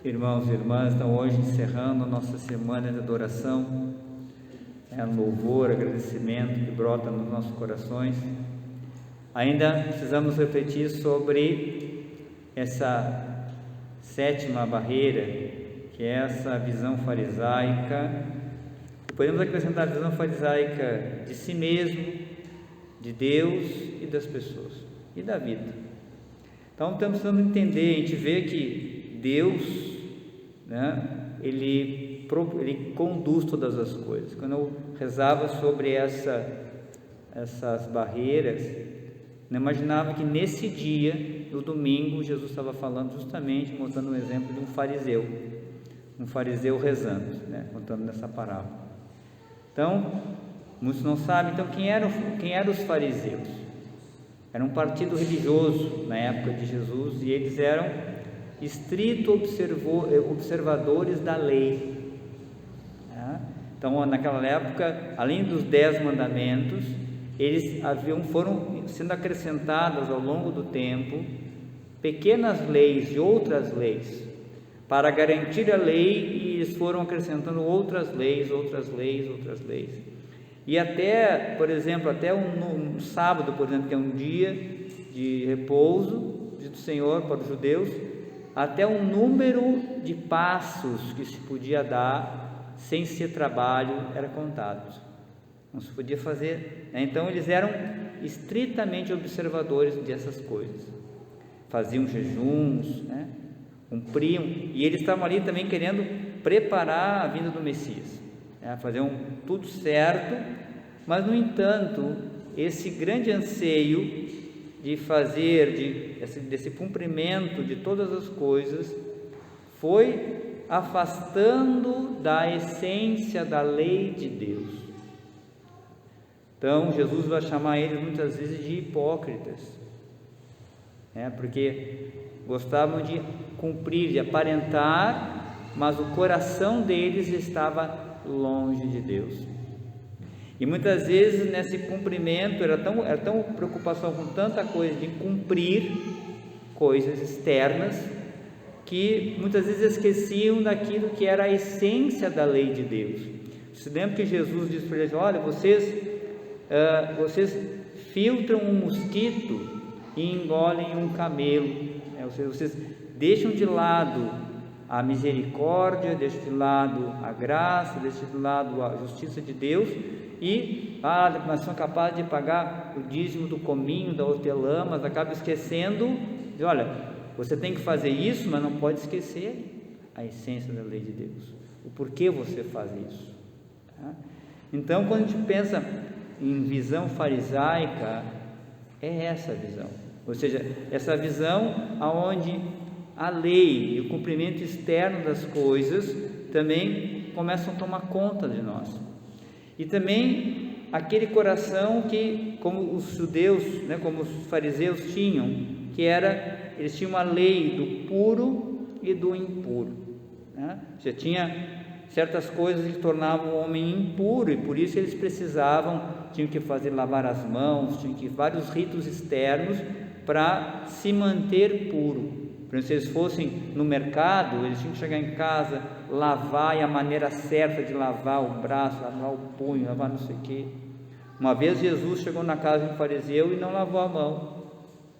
Irmãos e irmãs, então hoje encerrando a nossa semana de adoração, louvor, agradecimento que brota nos nossos corações. Ainda precisamos refletir sobre essa sétima barreira, que é essa visão farisaica. Podemos acrescentar a visão farisaica de si mesmo, de Deus e das pessoas e da vida. Então estamos precisando entender, a gente vê que Deus, ele conduz todas as coisas. Quando eu rezava sobre essas barreiras, não imaginava que nesse dia, no domingo, Jesus estava falando justamente, mostrando um exemplo de um fariseu rezando, contando nessa parábola. Então, muitos não sabem, então quem eram os fariseus? Era um partido religioso na época de Jesus, e eles eram estritos observadores da lei. Então, naquela época, além dos 10 mandamentos, eles foram sendo acrescentadas ao longo do tempo pequenas leis e outras leis para garantir a lei, e eles foram acrescentando outras leis. E até, por exemplo, até um sábado, por exemplo, que é um dia de repouso do Senhor para os judeus, até um número de passos que se podia dar sem ser trabalho era contado. Não se podia fazer, Então eles eram estritamente observadores dessas coisas, faziam jejuns, cumpriam, e eles estavam ali também querendo preparar a vinda do Messias, faziam tudo certo, mas no entanto esse grande anseio de fazer, desse cumprimento de todas as coisas, foi afastando da essência da lei de Deus. Então Jesus vai chamar eles muitas vezes de hipócritas, porque gostavam de cumprir, de aparentar, mas o coração deles estava longe de Deus. E muitas vezes nesse cumprimento era tão preocupação com tanta coisa de cumprir coisas externas, que muitas vezes esqueciam daquilo que era a essência da lei de Deus. Se lembra que Jesus disse para eles: olha, vocês filtram um mosquito e engolem um camelo, vocês deixam de lado a misericórdia, deixam de lado a graça, deixam de lado a justiça de Deus, mas são capazes de pagar o dízimo do cominho, da hortelã, mas acabam esquecendo de, olha, você tem que fazer isso, mas não pode esquecer a essência da lei de Deus, o porquê você faz isso. Então, quando a gente pensa em visão farisaica, é essa visão, ou seja, essa visão aonde a lei e o cumprimento externo das coisas também começam a tomar conta de nós. E também aquele coração que, como os judeus, como os fariseus tinham, eles tinham uma lei do puro e do impuro, Já tinha certas coisas que tornavam o homem impuro, e por isso eles tinham que lavar as mãos, tinham que vários ritos externos para se manter puro. Por exemplo, se eles fossem no mercado, eles tinham que chegar em casa, lavar, e a maneira certa de lavar o braço, lavar o punho, lavar não sei o quê. Uma vez Jesus chegou na casa de um fariseu e não lavou a mão,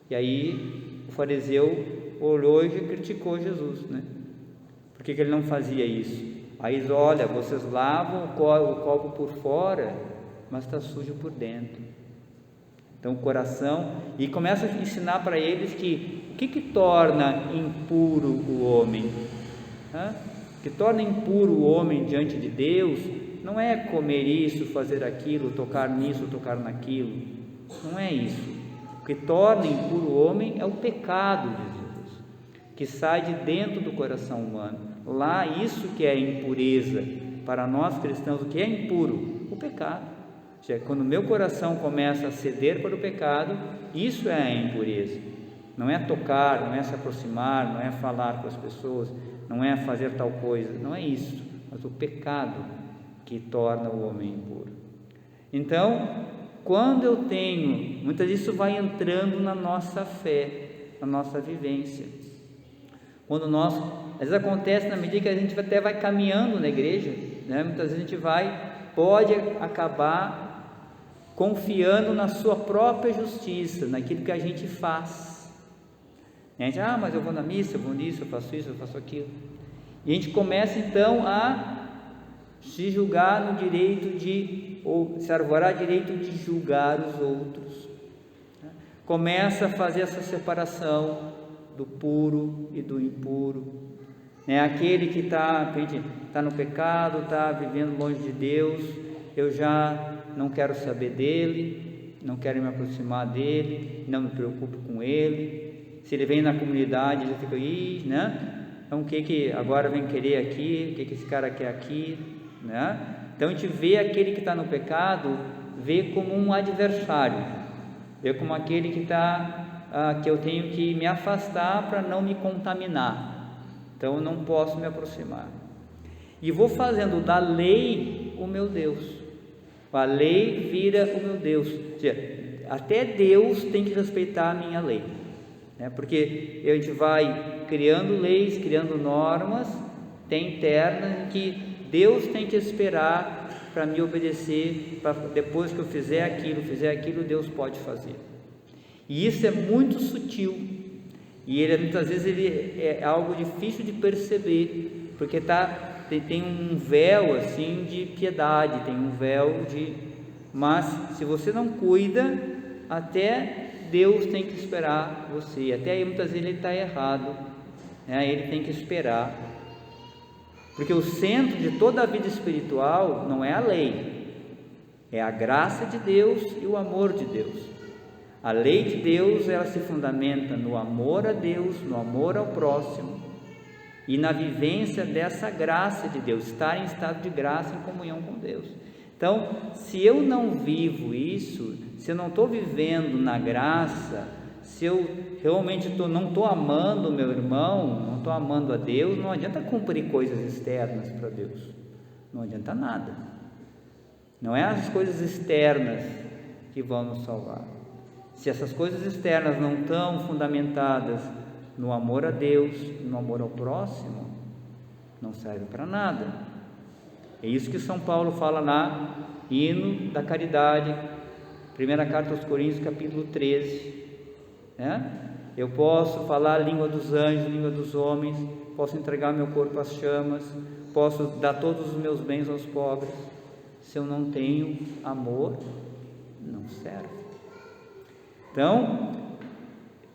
e aí o fariseu olhou e criticou Jesus, Por que ele não fazia isso? Aí diz: olha, vocês lavam o copo por fora, mas está sujo por dentro. Então o coração, e começa a ensinar para eles que o que torna impuro o homem? O que torna impuro o homem diante de Deus não é comer isso, fazer aquilo, tocar nisso, tocar naquilo, não é isso. O que torna impuro o homem é o pecado de Jesus, que sai de dentro do coração humano. Lá, isso que é impureza. Para nós cristãos, o que é impuro? O pecado. Ou seja, quando o meu coração começa a ceder para o pecado, isso é a impureza. Não é tocar, não é se aproximar, não é falar com as pessoas, não é fazer tal coisa, não é isso, mas o pecado que torna o homem impuro. Então, quando eu tenho, muitas vezes isso vai entrando na nossa fé, na nossa vivência. Quando nós, às vezes acontece na medida que a gente até vai caminhando na igreja, né? Muitas vezes a gente pode acabar confiando na sua própria justiça, naquilo que a gente faz. A gente, mas eu vou na missa, eu vou nisso, eu faço isso, eu faço aquilo. E a gente começa então a se julgar no direito ou se arvorar direito de julgar os outros. Começa a fazer essa separação do puro e do impuro. Aquele que está no pecado, está vivendo longe de Deus, eu já não quero saber dele, não quero me aproximar dele, não me preocupo com ele. Se ele vem na comunidade, já fica aí, né? Então o que agora vem querer aqui? O que esse cara quer aqui, né? Então a gente vê aquele que está no pecado, vê como um adversário, vê como aquele que eu tenho que me afastar para não me contaminar. Então eu não posso me aproximar. E vou fazendo da lei o meu Deus. A lei vira o meu Deus. Ou seja, até Deus tem que respeitar a minha lei, né? Porque a gente vai criando leis, criando normas internas em que Deus tem que esperar para me obedecer, para depois que eu fizer aquilo, Deus pode fazer. E isso é muito sutil, e muitas vezes ele é algo difícil de perceber, porque tem um véu assim de piedade, tem um véu mas se você não cuida, até Deus tem que esperar você, até aí muitas vezes ele está errado, né? Ele tem que esperar, porque o centro de toda a vida espiritual não é a lei, é a graça de Deus e o amor de Deus. A lei de Deus, ela se fundamenta no amor a Deus, no amor ao próximo e na vivência dessa graça de Deus, estar em estado de graça, em comunhão com Deus. Então, se eu não vivo isso, se eu não estou vivendo na graça, se eu realmente não estou amando o meu irmão, não estou amando a Deus, não adianta cumprir coisas externas para Deus, não adianta nada. Não é as coisas externas que vão nos salvar. Se essas coisas externas não estão fundamentadas no amor a Deus, no amor ao próximo, não serve para nada. É isso que São Paulo fala lá, hino da caridade, primeira carta aos Coríntios, capítulo 13, né? Eu posso falar a língua dos anjos, a língua dos homens, posso entregar meu corpo às chamas, posso dar todos os meus bens aos pobres, se eu não tenho amor, não serve. Então,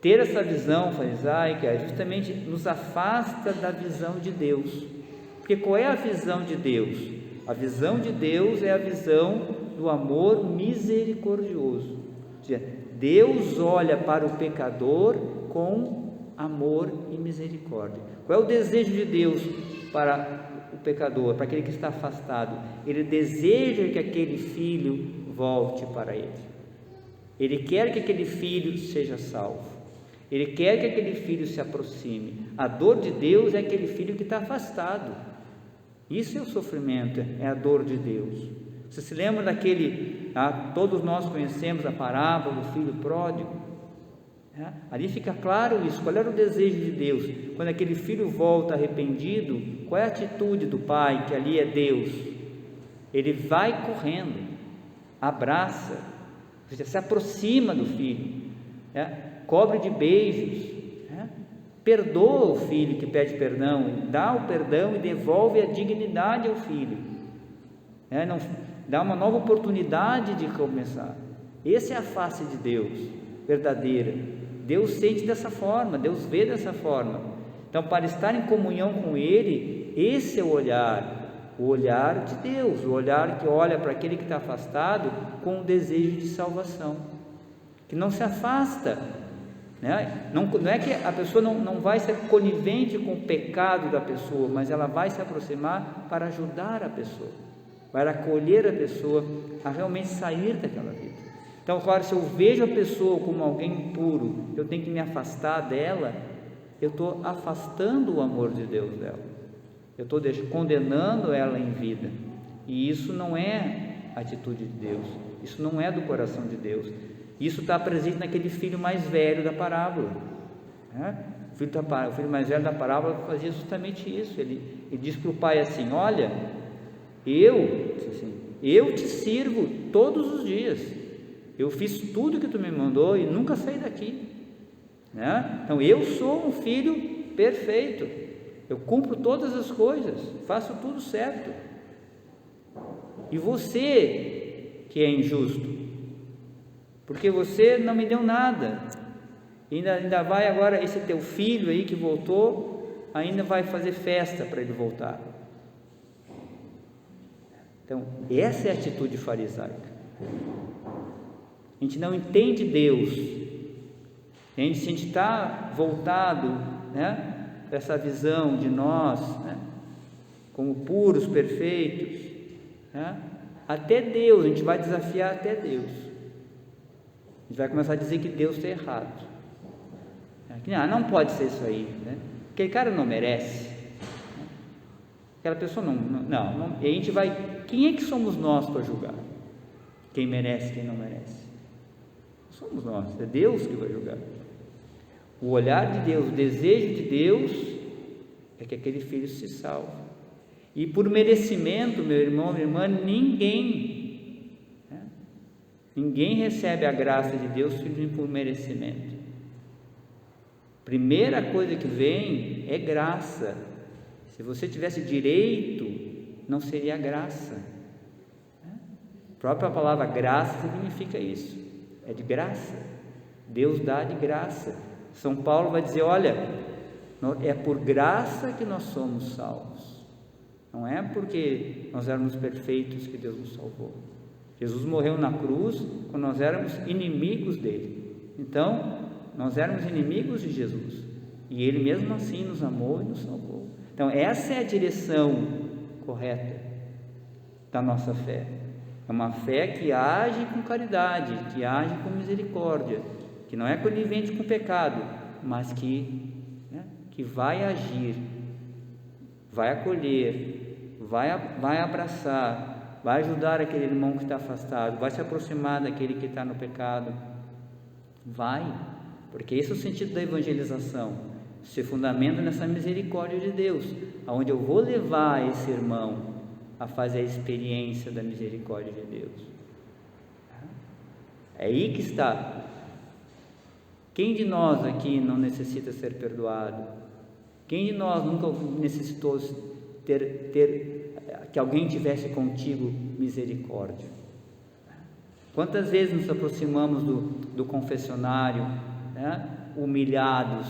ter essa visão farisaica justamente nos afasta da visão de Deus. Porque qual é a visão de Deus? A visão de Deus é a visão do amor misericordioso. Ou seja, Deus olha para o pecador com amor e misericórdia. Qual é o desejo de Deus para o pecador, para aquele que está afastado? Ele deseja que aquele filho volte para ele. Ele quer que aquele filho seja salvo. Ele quer que aquele filho se aproxime. A dor de Deus é aquele filho que está afastado. Isso é o sofrimento, é a dor de Deus. Você se lembra todos nós conhecemos a parábola do filho pródigo? Ali fica claro isso. Qual era o desejo de Deus? Quando aquele filho volta arrependido, qual é a atitude do pai, que ali é Deus? Ele vai correndo, abraça, se aproxima do filho, cobre de beijos, perdoa o filho que pede perdão, dá o perdão e devolve a dignidade ao filho, não, dá uma nova oportunidade de recomeçar. Essa é a face de Deus verdadeira. Deus sente dessa forma, Deus vê dessa forma. Então, para estar em comunhão com Ele, esse é o olhar de Deus, o olhar que olha para aquele que está afastado com um desejo de salvação, que não se afasta, né? Não é que a pessoa não vai ser conivente com o pecado da pessoa, mas ela vai se aproximar para ajudar a pessoa, para acolher a pessoa a realmente sair daquela vida. Então, claro, se eu vejo a pessoa como alguém impuro, eu tenho que me afastar dela, eu estou afastando o amor de Deus dela. Eu estou condenando ela em vida, e isso não é atitude de Deus, isso não é do coração de Deus. Isso está presente naquele filho mais velho da parábola, o filho mais velho da parábola fazia justamente isso. Ele disse para o pai assim: olha, eu te sirvo todos os dias, eu fiz tudo que tu me mandou e nunca saí daqui, né? Então eu sou um filho perfeito, eu cumpro todas as coisas, faço tudo certo. E você que é injusto, porque você não me deu nada, ainda vai agora, esse teu filho aí que voltou, ainda vai fazer festa para ele voltar. Então essa é a atitude farisaica. A gente não entende Deus, a gente está voltado, né, para essa visão de nós, né, como puros, perfeitos, né? Até Deus, a gente vai desafiar até Deus, a gente vai começar a dizer que Deus está errado, não pode ser isso aí, né? Aquele cara não merece, né? Aquela pessoa não, e a gente vai, quem é que somos nós para julgar quem merece, quem não merece? Somos nós, é Deus que vai julgar. O olhar de Deus, o desejo de Deus é que aquele filho se salve. E por merecimento, meu irmão, minha irmã, ninguém recebe a graça de Deus por merecimento. Primeira coisa que vem é graça. Se você tivesse direito, não seria graça. A própria palavra graça significa isso, é de graça. Deus dá de graça. São Paulo vai dizer: olha, é por graça que nós somos salvos, não é porque nós éramos perfeitos que Deus nos salvou. Jesus morreu na cruz quando nós éramos inimigos dele. Então nós éramos inimigos de Jesus e ele mesmo assim nos amou e nos salvou. Então essa é a direção correta da nossa fé. É uma fé que age com caridade, que age com misericórdia, que não é conivente com o pecado, mas que vai agir, vai acolher, vai abraçar, vai ajudar aquele irmão que está afastado, vai se aproximar daquele que está no pecado. Porque esse é o sentido da evangelização, se fundamenta nessa misericórdia de Deus, aonde eu vou levar esse irmão a fazer a experiência da misericórdia de Deus. É aí que está. Quem de nós aqui não necessita ser perdoado? Quem de nós nunca necessitou ter que alguém tivesse contigo misericórdia? Quantas vezes nos aproximamos do confessionário, né, humilhados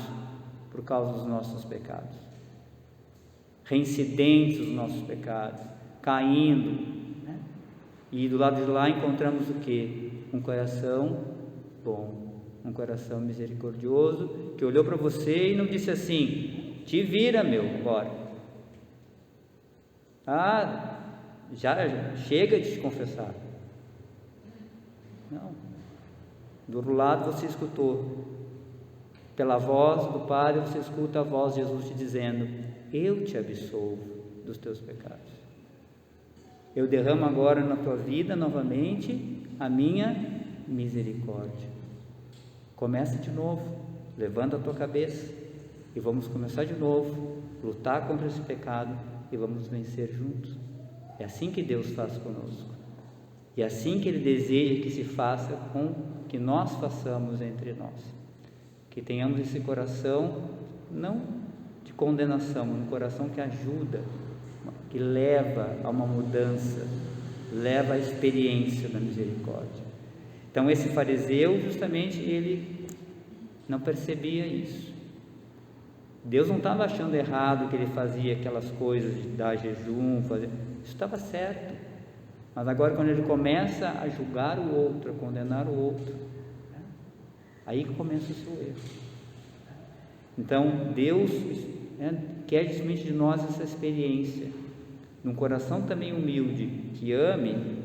por causa dos nossos pecados, reincidentes dos nossos pecados, caindo, né? E do lado de lá encontramos o quê? Um coração bom, um coração misericordioso, que olhou para você e não disse assim: te vira, meu, agora. Já chega de te confessar. Não. Do outro lado você escutou, pela voz do Padre você escuta a voz de Jesus te dizendo: eu te absolvo dos teus pecados. Eu derramo agora na tua vida novamente a minha misericórdia. Começa de novo, levanta a tua cabeça e vamos começar de novo, lutar contra esse pecado e vamos vencer juntos. É assim que Deus faz conosco, e é assim que Ele deseja que se faça com que nós façamos entre nós, que tenhamos esse coração não de condenação, um coração que ajuda, que leva a uma mudança, leva à experiência da misericórdia. Então esse fariseu, justamente, ele não percebia isso. Deus não estava achando errado que ele fazia aquelas coisas de dar jejum, isso estava certo. Mas agora, quando ele começa a julgar o outro, a condenar o outro, aí que começa o seu erro. Então Deus quer justamente de nós essa experiência, num coração também humilde, que ame,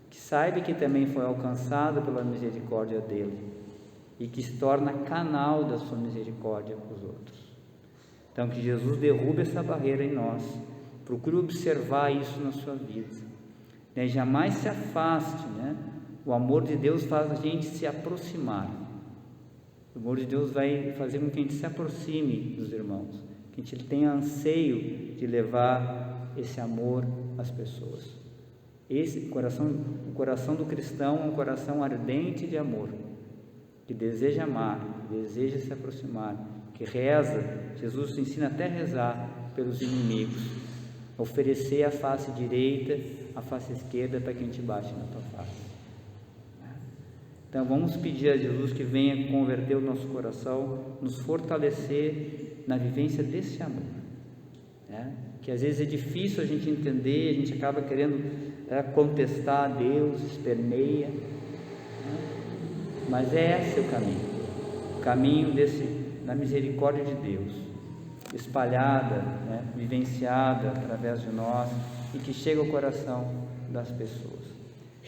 que saiba que também foi alcançado pela misericórdia dele e que se torna canal da sua misericórdia para os outros. Então que Jesus derrube essa barreira em nós, procure observar isso na sua vida, né? Jamais se afaste, né? O amor de Deus faz a gente se aproximar, O amor de Deus vai fazer com que a gente se aproxime dos irmãos, que a gente tenha anseio de levar esse amor às pessoas. O coração do cristão é um coração ardente de amor, que deseja amar, que deseja se aproximar, que reza. Jesus ensina até rezar pelos inimigos, oferecer a face direita, a face esquerda para quem te bate na tua face. Então vamos pedir a Jesus que venha converter o nosso coração, nos fortalecer na vivência desse amor, que às vezes é difícil a gente entender, a gente acaba querendo contestar a Deus, esperneia, mas esse é o caminho da misericórdia de Deus, espalhada, vivenciada através de nós e que chega ao coração das pessoas.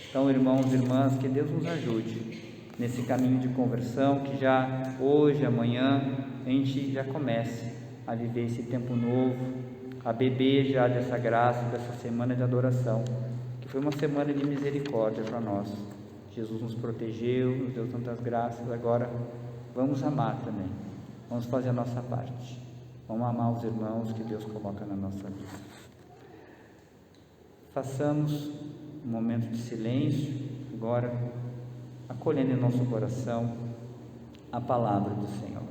Então, irmãos e irmãs, que Deus nos ajude nesse caminho de conversão, que já hoje, amanhã, a gente já comece a viver esse tempo novo, a beber já dessa graça, dessa semana de adoração, que foi uma semana de misericórdia para nós. Jesus nos protegeu, nos deu tantas graças. Agora vamos amar também, vamos fazer a nossa parte, vamos amar os irmãos que Deus coloca na nossa vida. Façamos um momento de silêncio agora, acolhendo em nosso coração a palavra do Senhor.